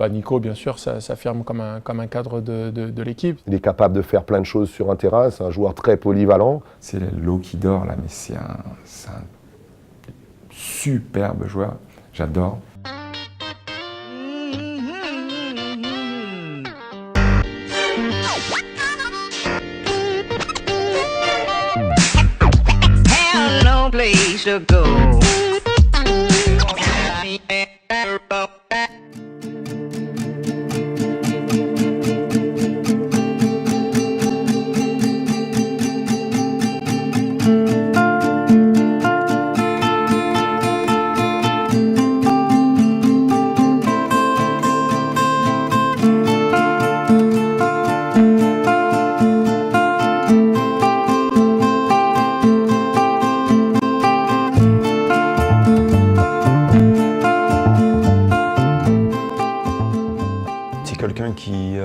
Nico, bien sûr, s'affirme comme un cadre de l'équipe. Il est capable de faire plein de choses sur un terrain, c'est un joueur très polyvalent. C'est l'eau qui dort là, mais c'est un superbe joueur, j'adore. Place to go. Quelqu'un qui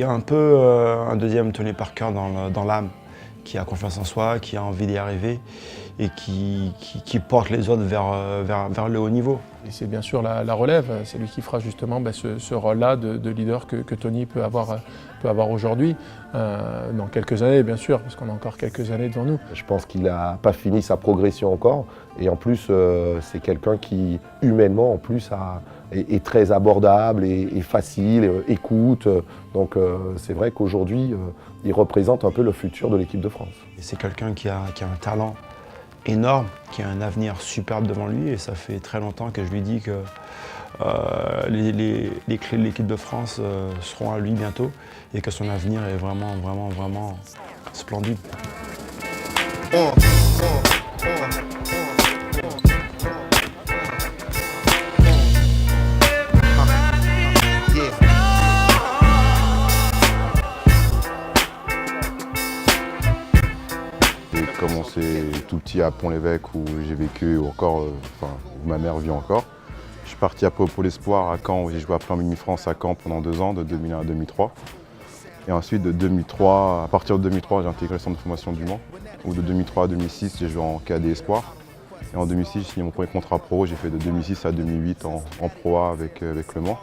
est un peu un deuxième Tony Parker dans l'âme, qui a confiance en soi, qui a envie d'y arriver et qui porte les autres vers le haut niveau. Et c'est bien sûr la relève, c'est lui qui fera justement ce rôle-là de leader que Tony peut avoir aujourd'hui, dans quelques années bien sûr, parce qu'on a encore quelques années devant nous. Je pense qu'il n'a pas fini sa progression encore, et en plus c'est quelqu'un qui humainement en plus est très abordable et facile, écoute, donc c'est vrai qu'aujourd'hui il représente un peu le futur de l'équipe de France. C'est quelqu'un qui a un talent énorme, qui a un avenir superbe devant lui, et ça fait très longtemps que je lui dis que les clés de l'équipe de France seront à lui bientôt et que son avenir est vraiment splendide. J'ai commencé tout petit à Pont-l'Évêque où j'ai vécu encore, où ma mère vit encore. Je suis parti à Pôle Espoir à Caen où j'ai joué à Plan Mini France à Caen pendant 2 ans, de 2001 à 2003. Et ensuite de 2003, à partir de 2003, j'ai intégré le centre de formation du Mans, où de 2003 à 2006, j'ai joué en cadet Espoir. Et en 2006, j'ai signé mon premier contrat pro, j'ai fait de 2006 à 2008 en Pro A avec Le Mans.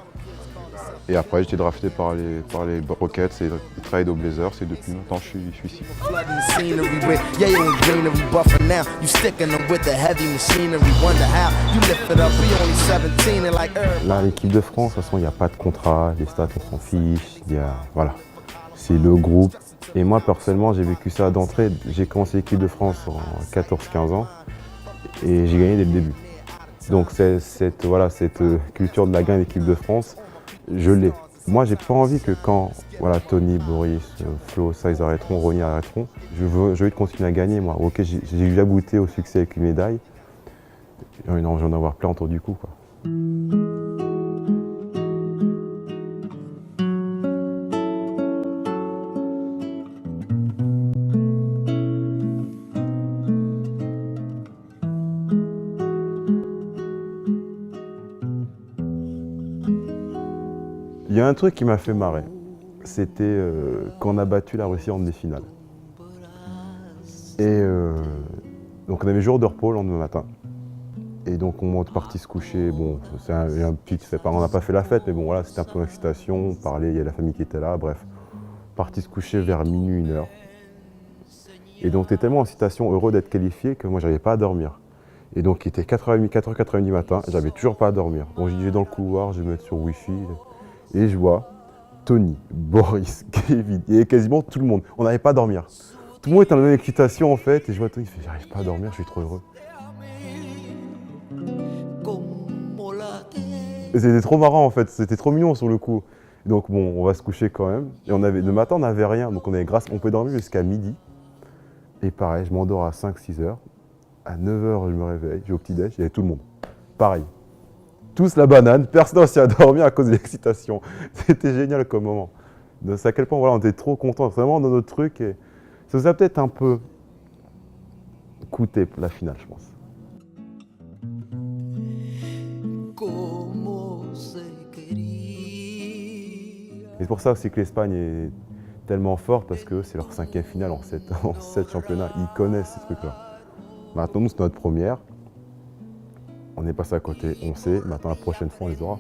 Et après, j'ai été drafté par les Rockets et les Trail Blazers, et depuis longtemps, je suis ici. Là, l'équipe de France, de toute façon, il n'y a pas de contrat, les stats, on s'en fiche, voilà. C'est le groupe. Et moi, personnellement, j'ai vécu ça d'entrée. J'ai commencé l'équipe de France en 14-15 ans et j'ai gagné dès le début. Donc cette culture de la gagne d'équipe de France, je l'ai. Moi, j'ai pas envie que quand Tony, Boris, Flo, ça, ils arrêteront, Ronny arrêteront, je veux continuer à gagner, moi. Ok, j'ai déjà goûté au succès avec une médaille. J'ai envie d'en avoir plein autour du cou, quoi. Il y a un truc qui m'a fait marrer, c'était quand on a battu la Russie en demi-finale. Et donc on avait jour de repos le lendemain matin. Et donc on est parti se coucher, bon, on n'a pas fait la fête, mais bon voilà, c'était un peu l'excitation, on parlait, il y a la famille qui était là, bref. Parti se coucher vers minuit, 1h. Et donc t'es tellement en citation heureux d'être qualifié que moi j'arrivais pas à dormir. Et donc il était 4h30, 4h du matin, j'avais toujours pas à dormir. Bon, je vais dans le couloir, je vais me mettre sur Wi-Fi. Et je vois Tony, Boris, Kevin, et quasiment tout le monde. On n'arrivait pas à dormir. Tout le monde était dans la même excitation en fait, et je vois Tony, il fait j'arrive pas à dormir, je suis trop heureux. Et c'était trop marrant en fait, c'était trop mignon sur le coup. Et donc bon, on va se coucher quand même. Et le matin on n'avait rien, donc on pouvait dormir jusqu'à midi. Et pareil, je m'endors à 5-6 heures. À 9h je me réveille, j'ai au petit-déj, il y avait tout le monde. Pareil. Tous la banane, personne n'a réussi à dormir à cause de l'excitation. C'était génial comme moment. C'est à quel point on était trop contents, vraiment dans notre truc. Et ça nous a peut-être un peu coûté la finale, je pense. Et c'est pour ça aussi que l'Espagne est tellement forte, parce que c'est leur 5e finale en 7 championnats. Ils connaissent ces trucs-là. Maintenant, nous, c'est notre première. on est passé à côté, on sait, maintenant la prochaine fois on les aura.